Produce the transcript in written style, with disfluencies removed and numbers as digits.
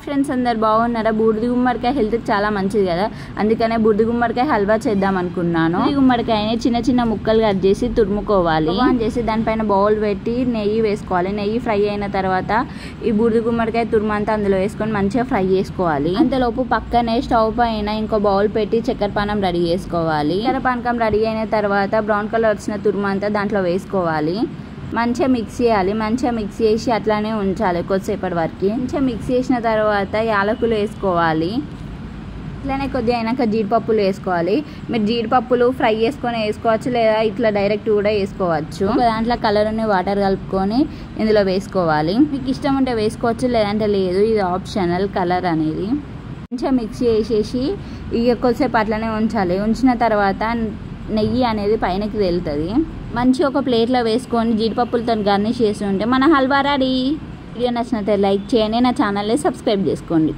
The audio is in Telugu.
ఫ్రెండ్స్ అందరు బాగున్నారా? బూడిద గుమ్మడికాయ హెల్త్కి చాలా మంచిది కదా, అందుకనే బూడిద గుమ్మడికాయ హల్వా చేద్దాం అనుకున్నాను. బూడిద గుమ్మడికాయని చిన్న చిన్న ముక్కలు కట్ చేసి తురుముకోవాలి. చేసి దానిపైన బౌల్ పెట్టి నెయ్యి వేసుకోవాలి. నెయ్యి ఫ్రై అయిన తర్వాత ఈ బూడిద గుమ్మడికాయ తురుమంతా అందులో వేసుకొని మంచిగా ఫ్రై చేసుకోవాలి. అంతలోపు పక్కనే స్టవ్ పైన ఇంకో బౌల్ పెట్టి చక్కెర పానకం రెడీ చేసుకోవాలి. చక్కెర పానకం రెడీ అయిన తర్వాత బ్రౌన్ కలర్ వచ్చిన తురుమంతా దాంట్లో వేసుకోవాలి. మంచిగా మిక్స్ చేయాలి. మంచిగా మిక్స్ చేసి అట్లానే ఉంచాలి కొద్దిసేపటి వరకు. మంచిగా మిక్స్ చేసిన తర్వాత యాలకులు వేసుకోవాలి. ఇట్లానే కొద్దిగా అయినాక జీడిపప్పులు వేసుకోవాలి. మీరు జీడిపప్పులు ఫ్రై చేసుకొని వేసుకోవచ్చు, లేదా ఇట్లా డైరెక్ట్ కూడా వేసుకోవచ్చు. దాంట్లో కలర్ ఉన్న వాటర్ కలుపుకొని ఇందులో వేసుకోవాలి. మీకు ఇష్టం ఉంటే వేసుకోవచ్చు, లేదంటే లేదు, ఇది ఆప్షనల్ కలర్ అనేది. మంచిగా మిక్స్ చేసేసి ఇక కొద్దిసేపు అట్లనే ఉంచాలి. ఉంచిన తర్వాత నెయ్యి అనేది పైనకి తేలుతుంది. మంచిగా ఒక ప్లేట్లో వేసుకొని జీడిపప్పులతో గార్నిష్ చేసి ఉంటే మన హల్వా రెడీ. వీడియో నచ్చినట్లయితే లైక్ చేయండి, నా ఛానల్ని సబ్స్క్రైబ్ చేసుకోండి.